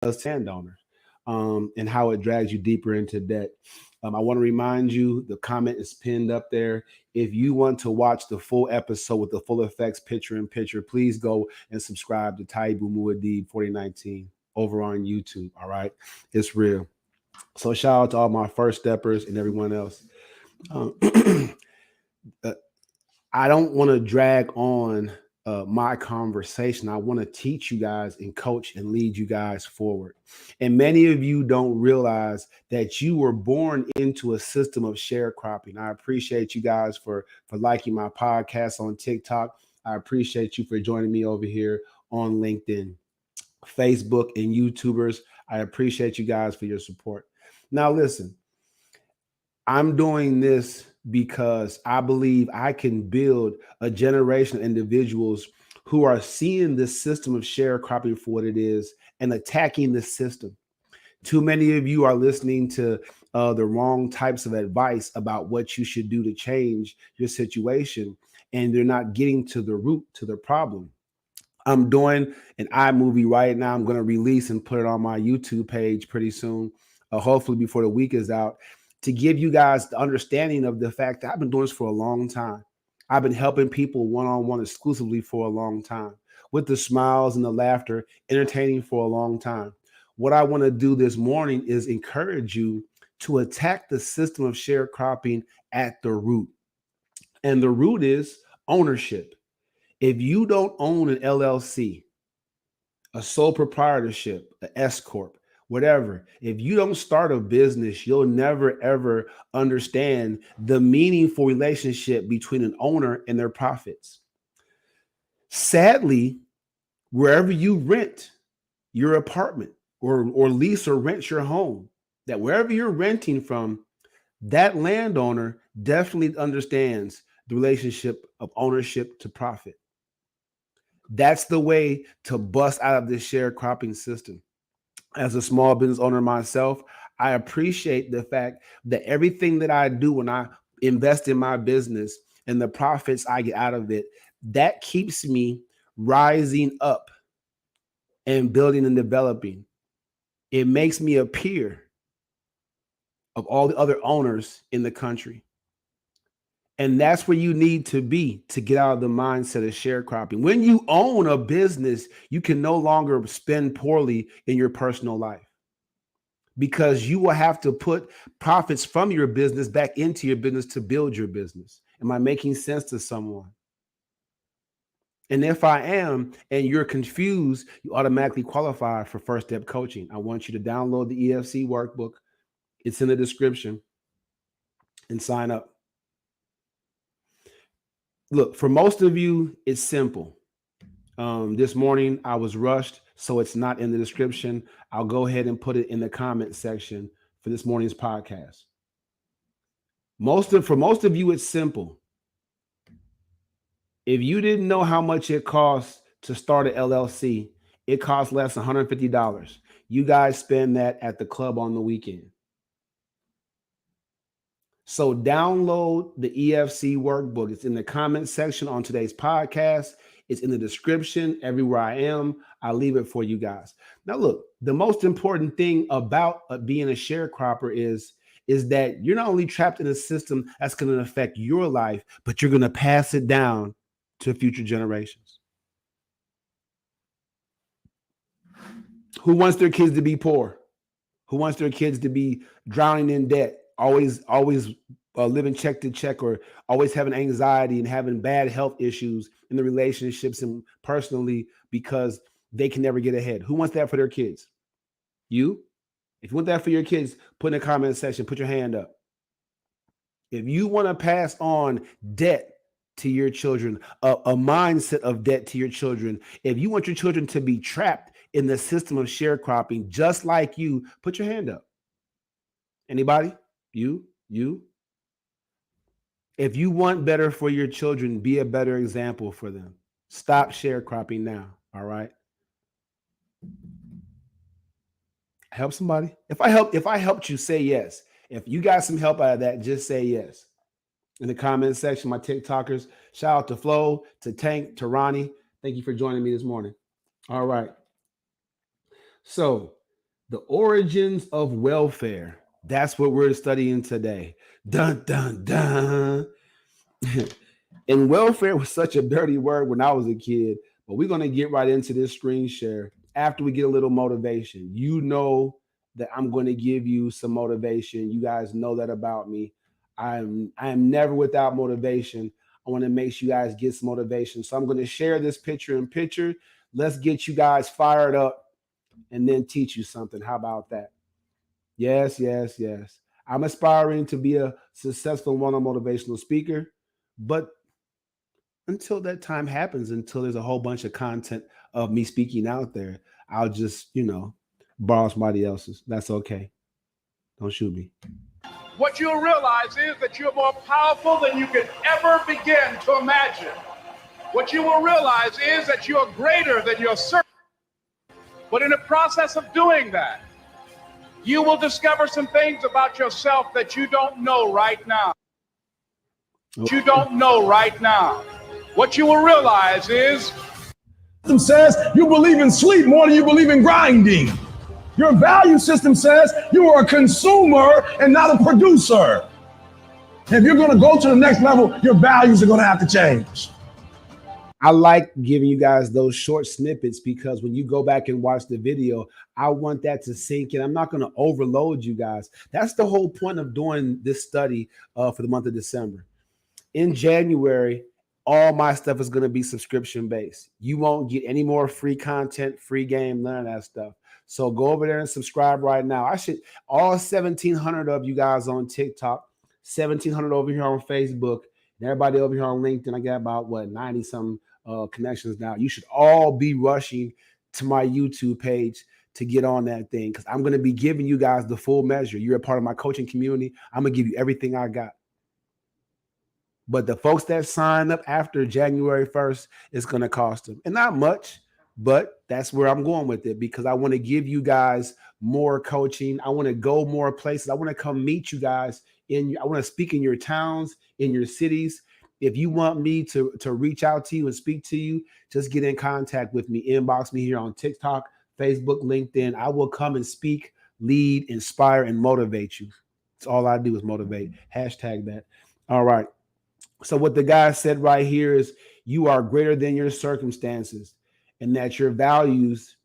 landowner, and how it drags you deeper into debt. I want to remind you, the comment is pinned up there. If you want to watch the full episode with the full effects picture in picture, please go and subscribe to Taibu Muad'Dib 4019 over on YouTube. All right, it's real. So shout out to all my first steppers and everyone else. Um, uh, I don't want to drag on my conversation. I want to teach you guys and coach and lead you guys forward. And many of you don't realize that you were born into a system of sharecropping. I appreciate you guys for liking my podcast on TikTok. I appreciate you for joining me over here on LinkedIn, Facebook, and YouTubers. I appreciate you guys for your support. Now, listen, I'm doing this because I believe I can build a generation of individuals who are seeing this system of sharecropping for what it is and attacking the system. Too many of you are listening to the wrong types of advice about what you should do to change your situation, and they're not getting to the root, to the problem. I'm doing an iMovie right now. I'm going to release and put it on my YouTube page pretty soon, hopefully before the week is out, to give you guys the understanding of the fact that I've been doing this for a long time. I've been helping people one-on-one exclusively for a long time, with the smiles and the laughter, entertaining for a long time. What I want to do this morning is encourage you to attack the system of sharecropping at the root. And the root is ownership. If you don't own an LLC, a sole proprietorship, an S corp, whatever, if you don't start a business, you'll never ever understand the meaningful relationship between an owner and their profits. Sadly, wherever you rent your apartment or lease or rent your home, that wherever you're renting from, that landowner definitely understands the relationship of ownership to profit. That's the way to bust out of this sharecropping system. As a small business owner myself, I appreciate the fact that everything that I do when I invest in my business and the profits I get out of it, that keeps me rising up and building and developing. It makes me a peer of all the other owners in the country. And that's where you need to be to get out of the mindset of sharecropping. When you own a business, you can no longer spend poorly in your personal life, because you will have to put profits from your business back into your business to build your business. Am I making sense to someone? And if I am, and you're confused, you automatically qualify for First Step Coaching. I want you to download the EFC workbook. It's in the description, and sign up. Look, for most of you, it's simple. This morning I was rushed, so it's not in the description. I'll go ahead and put it in the comment section for this morning's podcast. For most of you, it's simple. If you didn't know how much it costs to start an LLC, it costs less than $150. You guys spend that at the club on the weekend. So download the EFC workbook. It's in the comment section on today's podcast. It's in the description everywhere I am. I'll leave it for you guys. Now, look, the most important thing about being a sharecropper is that you're not only trapped in a system that's going to affect your life, but you're going to pass it down to future generations. Who wants their kids to be poor? Who wants their kids to be drowning in debt? Always living check to check, or always having anxiety and having bad health issues in the relationships and personally because they can never get ahead. Who wants that for their kids? You? If you want that for your kids, put in the comment section, put your hand up. If you want to pass on debt to your children, a mindset of debt to your children, if you want your children to be trapped in the system of sharecropping just like you, put your hand up. Anybody? You? If you want better for your children, be a better example for them. Stop sharecropping now. All right. Help somebody. If I helped you, say yes. If you got some help out of that, just say yes. In the comment section, my TikTokers, shout out to Flo, to Tank, to Ronnie. Thank you for joining me this morning. All right. So The origins of welfare. That's what we're studying today. Dun dun dun. And welfare was such a dirty word when I was a kid, but we're going to get right into this screen share after we get a little motivation. You know that I'm going to give you some motivation. You guys know that about me. I am never without motivation. I want to make sure you guys get some motivation. So I'm going to share this picture in picture. Let's get you guys fired up and then teach you something. How about that? Yes, yes, yes. I'm aspiring to be a successful one-on motivational speaker, but until that time happens, until there's a whole bunch of content of me speaking out there, I'll just, borrow somebody else's. That's okay. Don't shoot me. What you'll realize is that you're more powerful than you could ever begin to imagine. What you will realize is that you're greater than your circumstances. But in the process of doing that, you will discover some things about yourself that you don't know right now. You don't know right now. What you will realize is system says you believe in sleep more than you believe in grinding. Your value system says you are a consumer and not a producer. If you're going to go to the next level, your values are going to have to change. I like giving you guys those short snippets because when you go back and watch the video, I want that to sink in. I'm not going to overload you guys. That's the whole point of doing this study for the month of December. In January, all my stuff is going to be subscription based. You won't get any more free content, free game, none of that stuff. So go over there and subscribe right now. I should all 1,700 of you guys on TikTok, 1,700 over here on Facebook, and everybody over here on LinkedIn. I got about 90 some connections now. You should all be rushing to my YouTube page to get on that thing because I'm going to be giving you guys the full measure. You're a part of my coaching community. I'm going to give you everything I got. But the folks that sign up after January 1st, it's going to cost them. And not much, but that's where I'm going with it because I want to give you guys more coaching. I want to go more places. I want to come meet you guys. I want to speak in your towns, in your cities. If you want me to reach out to you and speak to you, just get in contact with me. Inbox me here on TikTok, Facebook, LinkedIn. I will come and speak, lead, inspire, and motivate you. That's all I do is motivate. Hashtag that. All right. So what the guy said right here is you are greater than your circumstances and that your values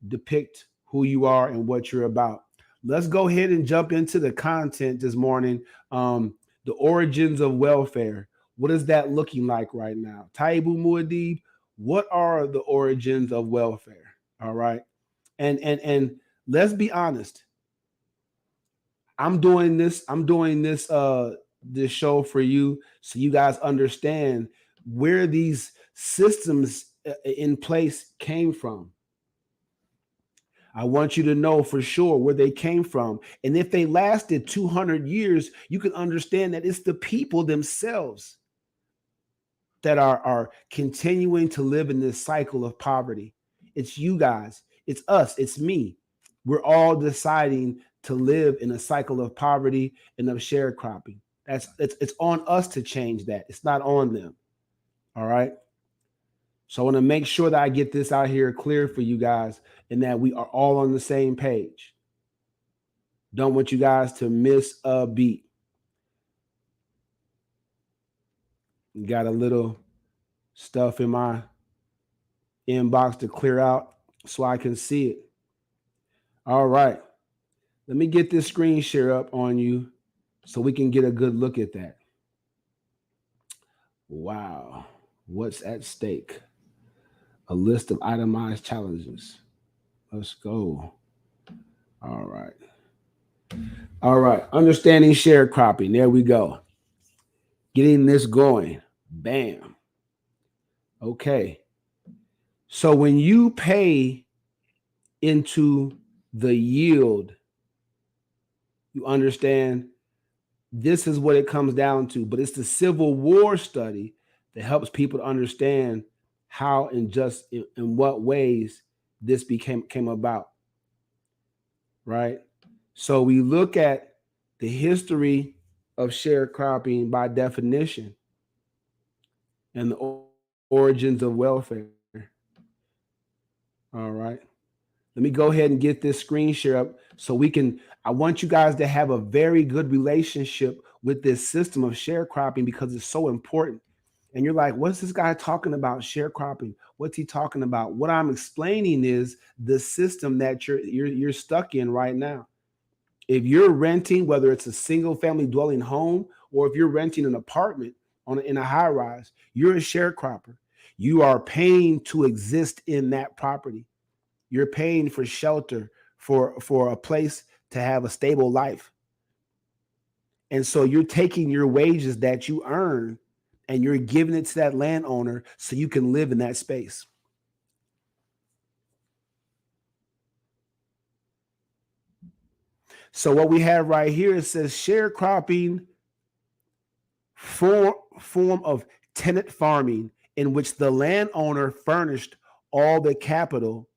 depict who you are and what you're about. Let's go ahead and jump into the content this morning. The origins of welfare. What is that looking like right now? Taibu Muad'Dib, what are the origins of welfare? All right. And let's be honest. I'm doing this this show for you so you guys understand where these systems in place came from. I want you to know for sure where they came from. And if they lasted 200 years, you can understand that it's the people themselves that are continuing to live in this cycle of poverty. It's you guys, it's us, it's me. We're all deciding to live in a cycle of poverty and of sharecropping. It's on us to change that. It's not on them. All right. So I want to make sure that I get this out here clear for you guys and that we are all on the same page. Don't want you guys to miss a beat. Got a little stuff in my inbox to clear out so I can see it. All right. Let me get this screen share up on you so we can get a good look at that. Wow. What's at stake? A list of itemized challenges. Let's go. All right. All right. Understanding sharecropping. There we go. Getting this going. Bam. Okay. So when you pay into the yield, you understand this is what it comes down to. But it's the Civil War study that helps people to understand how and just in what ways this came about. Right? So we look at the history of sharecropping by definition and the origins of welfare. All right. Let me go ahead and get this screen share up so we can. I want you guys to have a very good relationship with this system of sharecropping because it's so important. And you're like, what's this guy talking about sharecropping? What's he talking about? What I'm explaining is the system that you're stuck in right now. If you're renting, whether it's a single family dwelling home or if you're renting an apartment in a high rise, you're a sharecropper. You are paying to exist in that property. You're paying for shelter, for a place to have a stable life. And so you're taking your wages that you earn and you're giving it to that landowner so you can live in that space. So what we have right here, it says sharecropping form of tenant farming in which the landowner furnished all the capital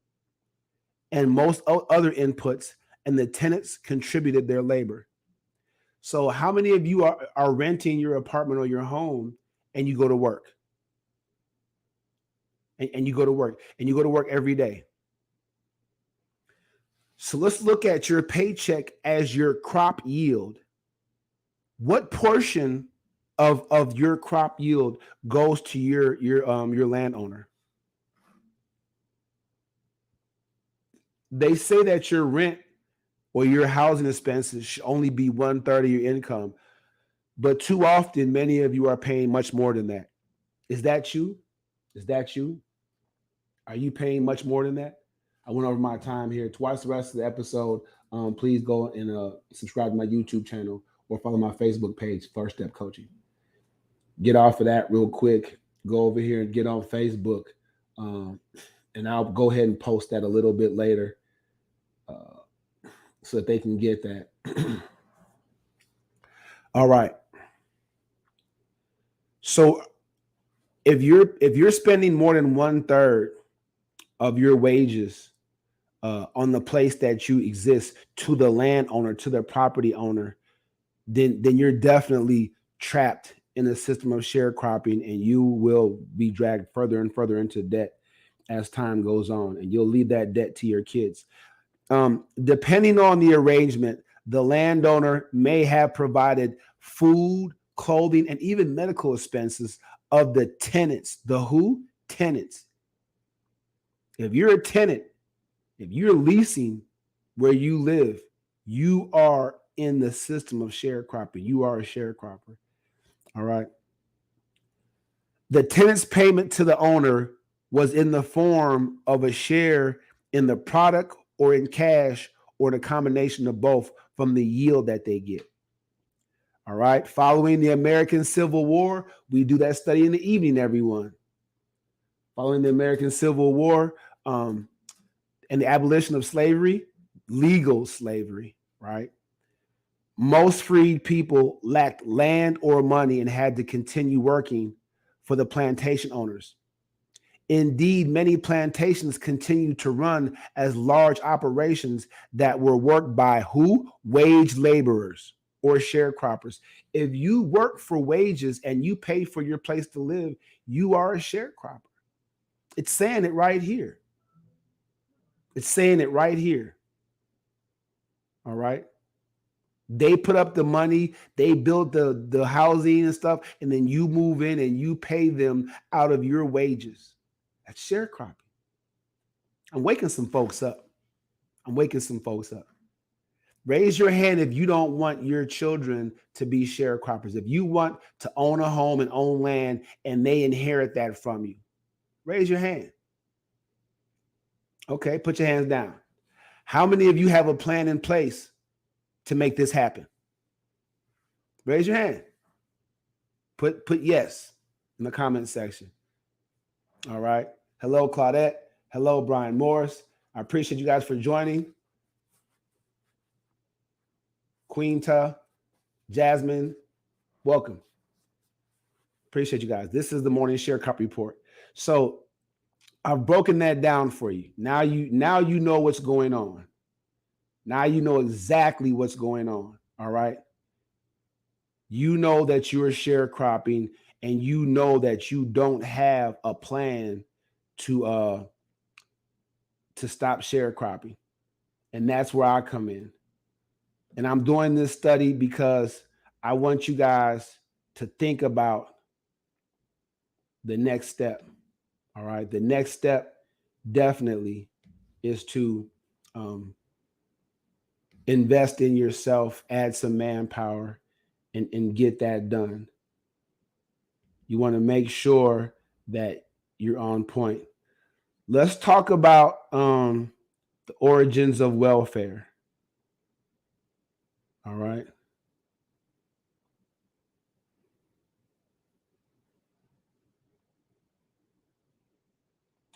and most other inputs and the tenants contributed their labor. So how many of you are renting your apartment or your home and you go to work? And you go to work and you go to work every day. So let's look at your paycheck as your crop yield. What portion of your crop yield goes to your landowner? They say that your rent or your housing expenses should only be 1/3 of your income, but too often many of you are paying much more than that. Is that you? Is that you? Are you paying much more than that? I went over my time here. Twice the rest of the episode. Please go and subscribe to my YouTube channel or follow my Facebook page, First Step Coaching. Get off of that real quick. Go over here and get on Facebook. And I'll go ahead and post that a little bit later so that they can get that. All right. So if you're spending more than 1/3 of your wages on the place that you exist to the landowner, to the property owner, then you're definitely trapped in a system of sharecropping, and you will be dragged further and further into debt as time goes on, and you'll leave that debt to your kids. Depending on the arrangement, the landowner may have provided food, clothing, and even medical expenses of the tenants. The who? Tenants. If you're a tenant, if you're leasing where you live, you are in the system of sharecropping. You are a sharecropper. All right. The tenant's payment to the owner was in the form of a share in the product or in cash or in a combination of both from the yield that they get. All right. Following the American Civil War, we do that study in the evening, everyone. Following the American Civil War and the abolition of slavery, legal slavery, right? Most freed people lacked land or money and had to continue working for the plantation owners. Indeed, many plantations continued to run as large operations that were worked by who? Wage laborers or sharecroppers. If you work for wages and you pay for your place to live, you are a sharecropper. It's saying it right here. It's saying it right here. All right. They put up the money, they build the housing and stuff, and then you move in and you pay them out of your wages. That's sharecropping. I'm waking some folks up. I'm waking some folks up. Raise your hand if you don't want your children to be sharecroppers. If you want to own a home and own land and they inherit that from you, raise your hand. Okay, put your hands down. How many of you have a plan in place to make this happen? Raise your hand. Put yes in the comment section. All right. Hello, Claudette. Hello, Brian Morris. I appreciate you guys for joining. Queen Jasmine, welcome. Appreciate you guys. This is the morning sharecrop report. So I've broken that down for you. Now you know what's going on. Now you know exactly what's going on. All right. You know that you're sharecropping, and you know that you don't have a plan to to stop sharecropping. And that's where I come in. And I'm doing this study because I want you guys to think about the next step. All right. The next step definitely is to invest in yourself, add some manpower, and get that done. You want to make sure that you're on point. Let's talk about the origins of welfare. All right.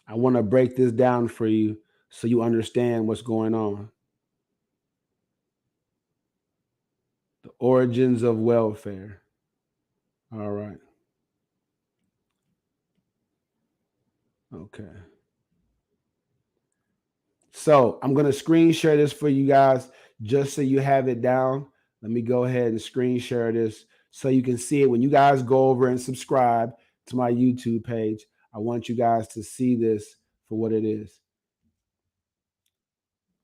I want to break this down for you so you understand what's going on. The origins of welfare. All right. Okay. So I'm going to screen share this for you guys just so you have it down. Let me go ahead and screen share this so you can see it. When you guys go over and subscribe to my YouTube page, I want you guys to see this for what it is.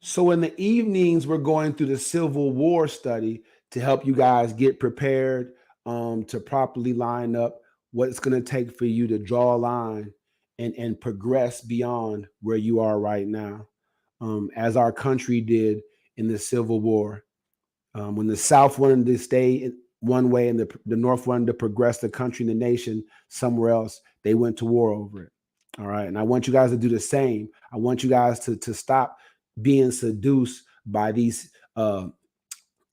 So in the evenings, we're going through the Civil War study to help you guys get prepared, to properly line up what it's going to take for you to draw a line and progress beyond where you are right now, as our country did in the Civil War. When the South wanted to stay one way and the North wanted to progress the country and the nation somewhere else, they went to war over it. All right. And I want you guys to do the same. I want you guys to stop being seduced by these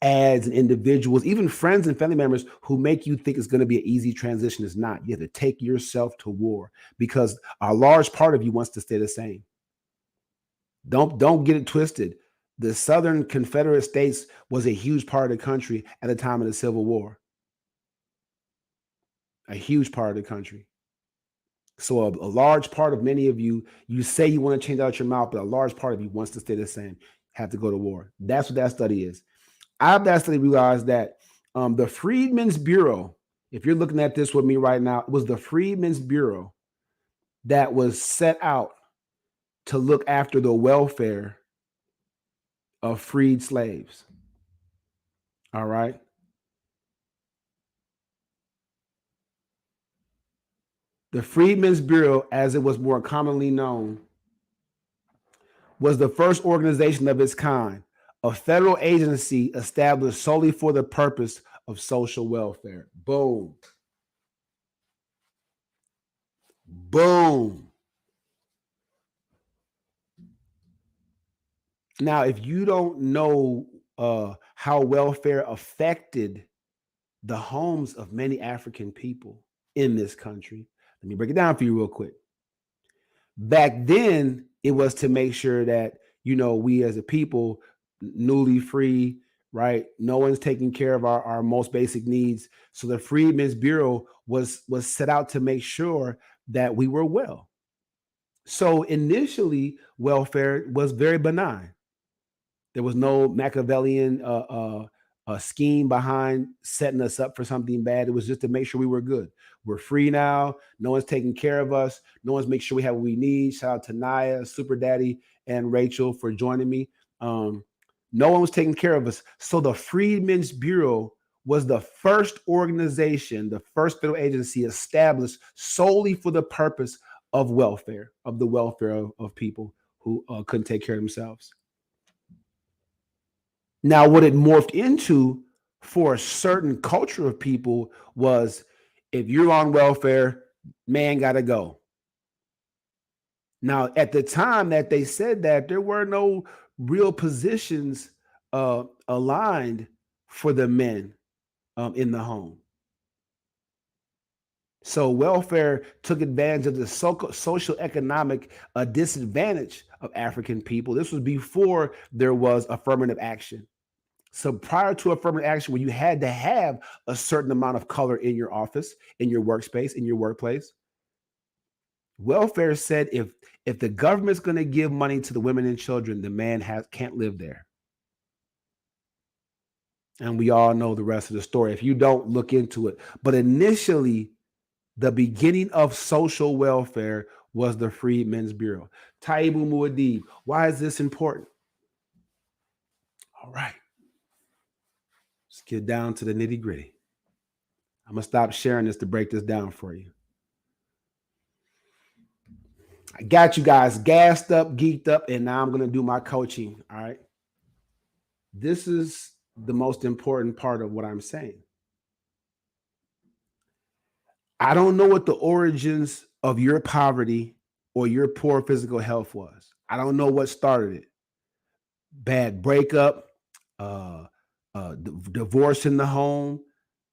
ads and individuals, even friends and family members who make you think it's going to be an easy transition. It's not. You have to take yourself to war because a large part of you wants to stay the same. Don't get it twisted. The Southern Confederate States was a huge part of the country at the time of the Civil War. A huge part of the country. So a large part of many of you, you say you want to change out your mouth, but a large part of you wants to stay the same, have to go to war. That's what that study is. I have that study realized that the Freedmen's Bureau, if you're looking at this with me right now, it was the Freedmen's Bureau that was set out to look after the welfare of freed slaves. All right. The Freedmen's Bureau, as it was more commonly known, was the first organization of its kind, a federal agency established solely for the purpose of social welfare. Boom. Boom. Now, if you don't know how welfare affected the homes of many African people in this country, let me break it down for you real quick. Back then, it was to make sure that, we as a people, newly free, right? No one's taking care of our most basic needs. So the Freedmen's Bureau was set out to make sure that we were well. So initially, welfare was very benign. There was no Machiavellian scheme behind setting us up for something bad. It was just to make sure we were good. We're free now. No one's taking care of us. No one's making sure we have what we need. Shout out to Naya, Super Daddy, and Rachel for joining me. No one was taking care of us. So the Freedmen's Bureau was the first organization, the first federal agency established solely for the purpose of welfare, of the welfare of people who couldn't take care of themselves. Now, what it morphed into for a certain culture of people was, if you're on welfare, man got to go. Now, at the time that they said that, there were no real positions aligned for the men in the home. So welfare took advantage of the social economic disadvantage of African people. This was before there was affirmative action. So prior to affirmative action, when you had to have a certain amount of color in your office, in your workspace, in your workplace, welfare said if the government's going to give money to the women and children, the man can't live there. And we all know the rest of the story if you don't look into it. But initially, the beginning of social welfare was the Freedmen's Bureau. Taibu Muad'Dib. Why is this important? All right. Let's get down to the nitty gritty. I'm going to stop sharing this to break this down for you. I got you guys gassed up, geeked up, and now I'm going to do my coaching. All right. This is the most important part of what I'm saying. I don't know what the origins of your poverty or your poor physical health was. I don't know what started it. Bad breakup, divorce in the home.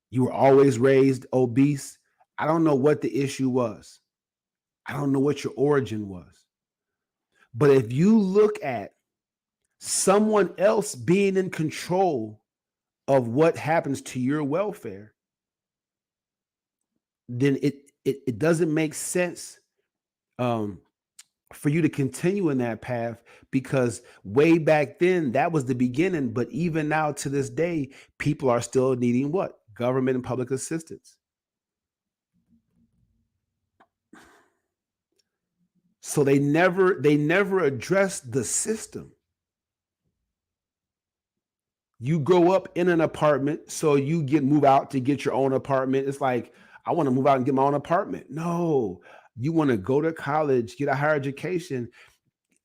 You were always raised obese. I don't know what the issue was. I don't know what your origin was. But if you look at someone else being in control of what happens to your welfare, then it doesn't make sense for you to continue in that path, because way back then that was the beginning. But even now to this day, people are still needing what? Government and public assistance. So they never addressed the system. You grow up in an apartment, so you move out to get your own apartment. It's like, I want to move out and get my own apartment. No, you want to go to college, get a higher education,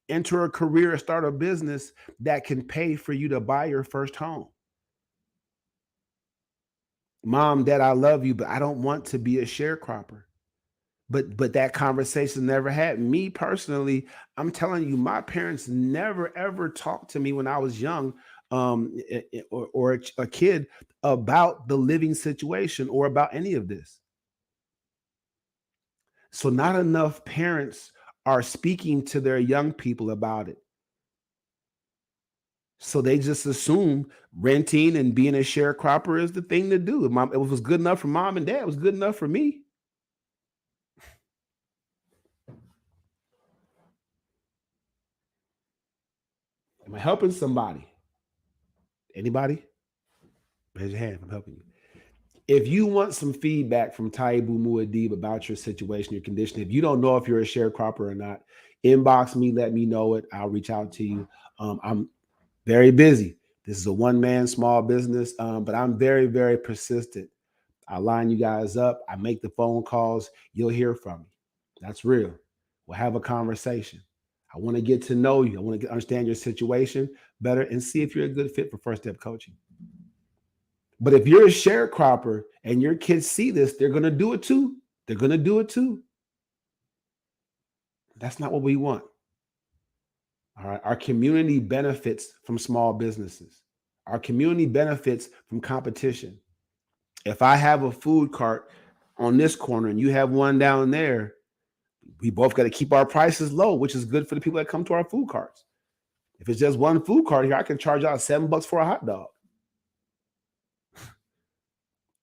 enter a career, start a business that can pay for you to buy your first home. Mom, Dad, I love you, but I don't want to be a sharecropper. But that conversation never had. Me personally, I'm telling you, my parents never ever talked to me when I was young, or a kid, about the living situation or about any of this. So not enough parents are speaking to their young people about it. So they just assume renting and being a sharecropper is the thing to do. It was good enough for mom and dad, it was good enough for me. Am I helping somebody? Anybody? Raise your hand if I'm helping you. If you want some feedback from Taibu Muad'Dib about your situation, your condition, if you don't know if you're a sharecropper or not, inbox me, let me know it. I'll reach out to you. I'm very busy. This is a one-man small business, but I'm very, very persistent. I line you guys up. I make the phone calls. You'll hear from me. That's real. We'll have a conversation. I want to get to know you. I want to understand your situation better and see if you're a good fit for First Step Coaching. But if you're a sharecropper and your kids see this, they're going to do it too. They're going to do it too. That's not what we want. All right. Our community benefits from small businesses. Our community benefits from competition. If I have a food cart on this corner and you have one down there, we both got to keep our prices low, which is good for the people that come to our food carts. If it's just one food cart here, I can charge out $7 for a hot dog.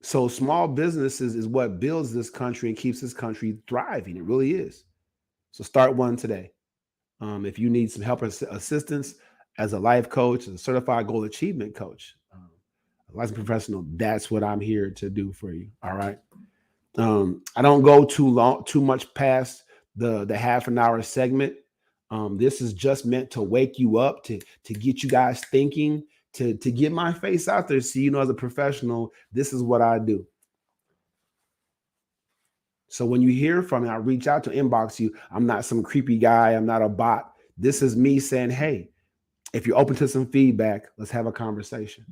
So small businesses is what builds this country and keeps this country thriving. It really is. So start one today. If you need some help or assistance as a life coach, as a certified goal achievement coach, a licensed professional, that's what I'm here to do for you. All right. I don't go too much past the half an hour segment. This is just meant to wake you up, to get you guys thinking, to get my face out there. So, as a professional, this is what I do. So when you hear from me, I reach out to inbox you. I'm not some creepy guy. I'm not a bot. This is me saying, hey, if you're open to some feedback, let's have a conversation.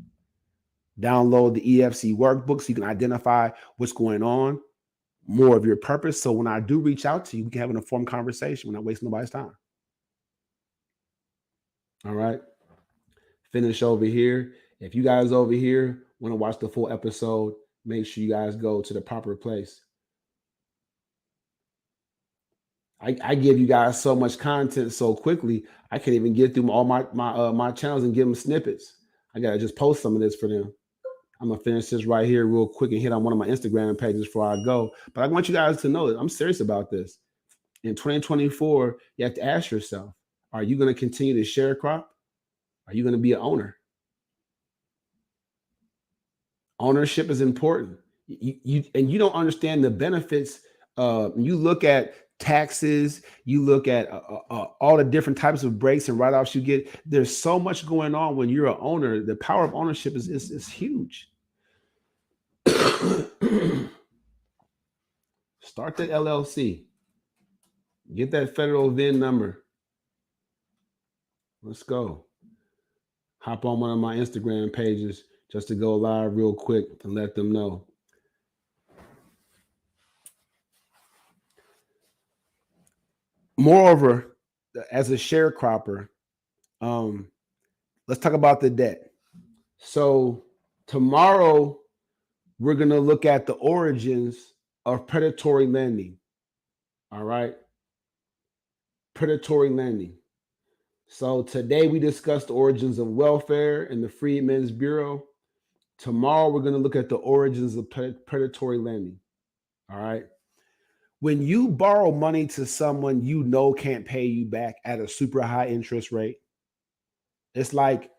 Download the EFC workbook so you can identify what's going on, more of your purpose. So when I do reach out to you, we can have an informed conversation. We're not wasting nobody's time. All right. Finish over here. If you guys over here want to watch the full episode, make sure you guys go to the proper place. I give you guys so much content so quickly, I can't even get through all my channels and give them snippets. I gotta just post some of this for them. I'm gonna finish this right here real quick and hit on one of my Instagram pages before I go. But I want you guys to know that I'm serious about this. In 2024, you have to ask yourself, are you gonna continue to sharecrop? Are you gonna be an owner? Ownership is important. You don't understand the benefits. You look at taxes, you look at all the different types of breaks and write-offs you get. There's so much going on when you're an owner. The power of ownership is huge. Start the LLC. Get that federal VIN number. Let's go. Hop on one of my Instagram pages just to go live real quick and let them know. Moreover, as a sharecropper, let's talk about the debt. So tomorrow, we're going to look at the origins of predatory lending. All right. Predatory lending. So today we discussed the origins of welfare and the Freedmen's Bureau. Tomorrow we're going to look at the origins of predatory lending. All right. When you borrow money to someone you know can't pay you back at a super high interest rate, it's like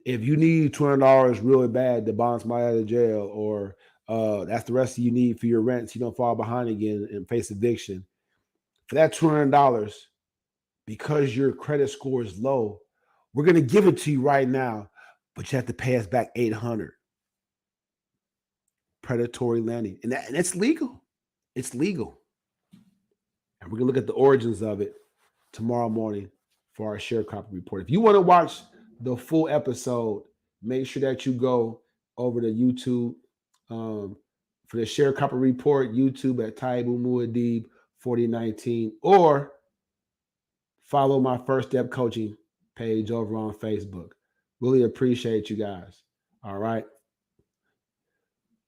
if you need $200 really bad to bond somebody out of jail, or that's the rest you need for your rent so you don't fall behind again and face eviction. For that $200, because your credit score is low, we're going to give it to you right now, but you have to pay us back $800. Predatory lending. And it's legal. It's legal. And we're going to look at the origins of it tomorrow morning for our sharecropper report. If you want to watch the full episode, make sure that you go over to YouTube for the sharecropper report, YouTube at Taibu Muad'Dib 4019, or follow my First Step Coaching page over on Facebook. Really appreciate you guys. All right.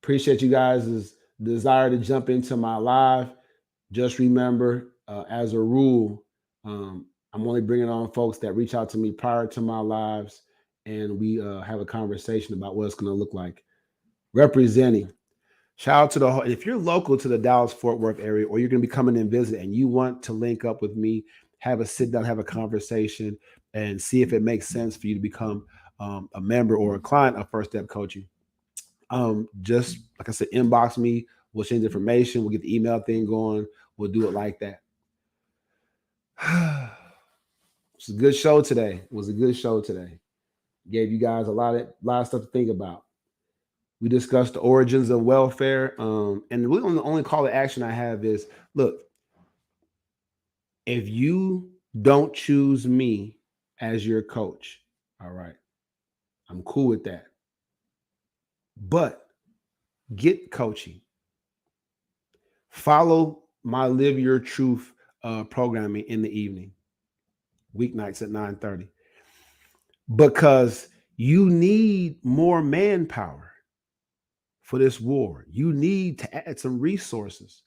Appreciate you guys' desire to jump into my live. Just remember, as a rule, I'm only bringing on folks that reach out to me prior to my lives, and we have a conversation about what it's going to look like. Representing. Shout out to the, if you're local to the Dallas-Fort Worth area, or you're going to be coming and visit and you want to link up with me, have a sit down, have a conversation, and see if it makes sense for you to become a member or a client of First Step Coaching. Just like I said, inbox me. We'll change information. We'll get the email thing going. We'll do it like that. It's a good show today. It was a good show today. Gave you guys a lot of stuff to think about. We discussed the origins of welfare. And really the only call to action I have is, look, if you don't choose me as your coach, all right, I'm cool with that. But get coaching. Follow my Live Your Truth programming in the evening, weeknights at 9:30, because you need more manpower for this war. You need to add some resources.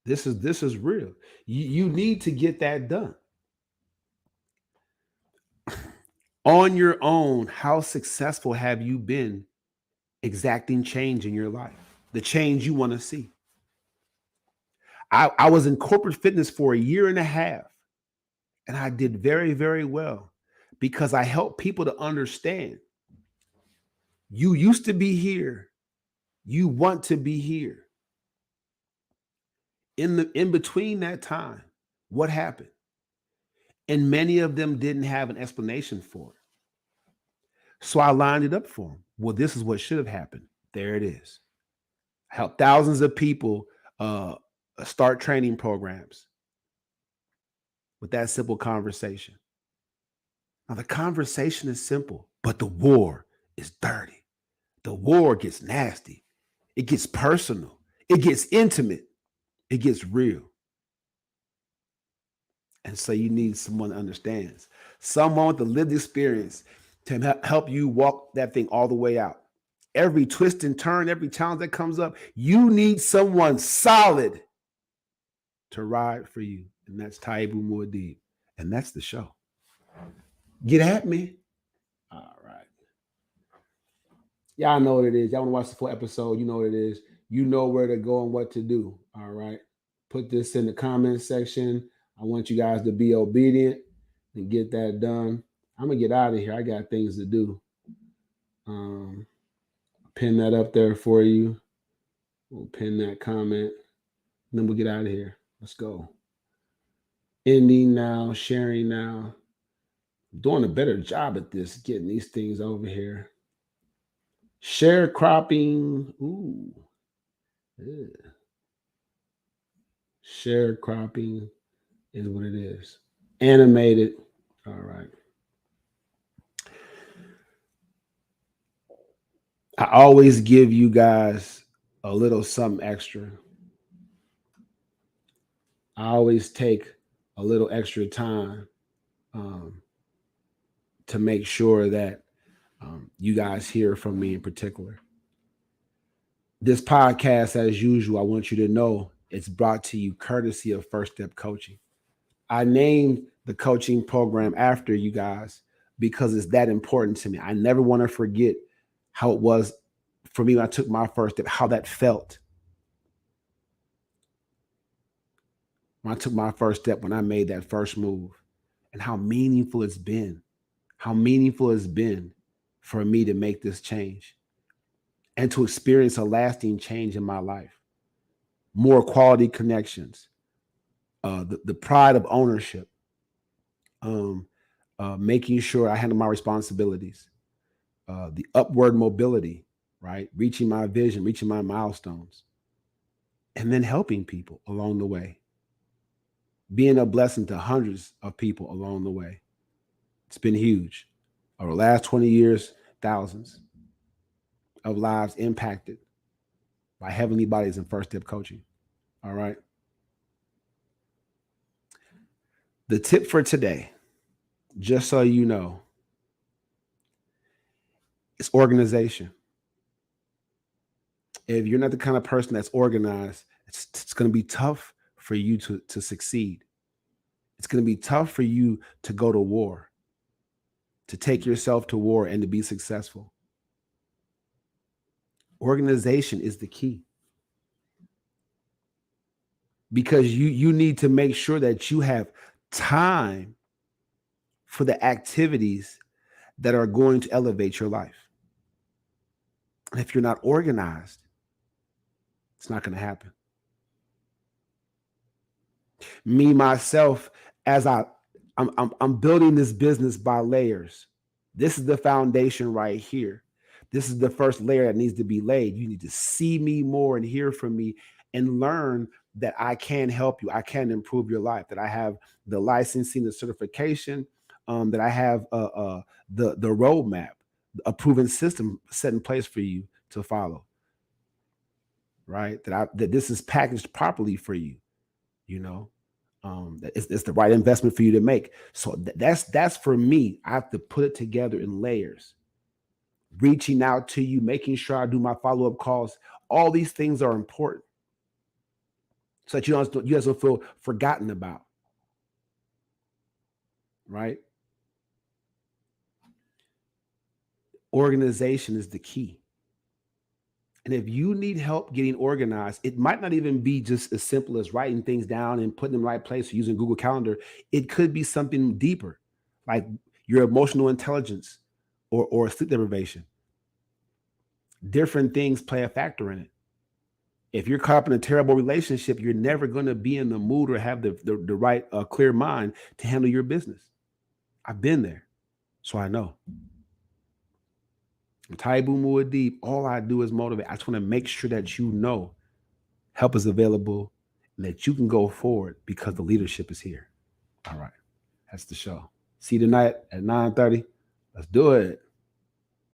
This is real. You need to get that done. On your own, how successful have you been exacting change in your life? The change you want to see. I was in corporate fitness for a year and a half, and I did very, very well because I helped people to understand you used to be here. You want to be here. In between that time, what happened? And many of them didn't have an explanation for it. So I lined it up for them. Well, this is what should have happened. There it is. I helped thousands of people start training programs with that simple conversation. Now, the conversation is simple, but the war is dirty. The war gets nasty. It gets personal. It gets intimate. It gets real. And so you need someone that understands, someone with the lived experience to help you walk that thing all the way out. Every twist and turn, every challenge that comes up, you need someone solid to ride for you. And that's Taibu Muad'Dib. And that's the show. Get at me. All right. Y'all know what it is. Y'all want to watch the full episode. You know what it is. You know where to go and what to do. All right. Put this in the comment section. I want you guys to be obedient and get that done. I'm going to get out of here. I got things to do. Pin that up there for you. We'll pin that comment. And then we'll get out of here. Let's go. Ending now, sharing now. Doing a better job at this, getting these things over here. Sharecropping. Ooh. Yeah. Sharecropping is what it is. Animated. All right. I always give you guys a little something extra. I always take a little extra time um, to make sure that you guys hear from me in particular. This podcast, as usual, I want you to know it's brought to you courtesy of First Step Coaching. I named the coaching program after you guys because it's that important to me. I never want to forget how it was for me when I took my first step, how that felt when I took my first step, when I made that first move, and how meaningful it's been, how meaningful it's been for me to make this change and to experience a lasting change in my life. More quality connections, the pride of ownership, um, making sure I handle my responsibilities, the upward mobility, right? Reaching my vision, reaching my milestones, and then helping people along the way, being a blessing to hundreds of people along the way. It's been huge. Over the last 20 years, thousands of lives impacted by heavenly bodies and first step coaching. All right. The tip for today, just so you know, is organization. If you're not the kind of person that's organized, it's going to be tough for you to succeed. It's going to be tough for you to go to war, to take yourself to war and to be successful. Organization is the key because you need to make sure that you have time for the activities that are going to elevate your life. And if you're not organized, it's not going to happen. Me myself, as I'm building this business by layers. This is the foundation right here. This is the first layer that needs to be laid. You need to see me more and hear from me and learn that I can help you. I can improve your life. That I have the licensing, the certification, that I have the roadmap, a proven system set in place for you to follow. Right? That this is packaged properly for you. You know, that it's the right investment for you to make. So that's for me. I have to put it together in layers, reaching out to you, making sure I do my follow-up calls. All these things are important so that you guys don't feel forgotten about, right? Organization is the key. And if you need help getting organized, it might not even be just as simple as writing things down and putting them in the right place or using Google Calendar. It could be something deeper, like your emotional intelligence or sleep deprivation. Different things play a factor in it. If you're caught up in a terrible relationship, you're never going to be in the mood or have the right clear mind to handle your business. I've been there, so I know. Taibu Muad'Dib, all I do is motivate. I just want to make sure that you know help is available and that you can go forward because the leadership is here. All right. That's the show. See you tonight at 9:30. Let's do it.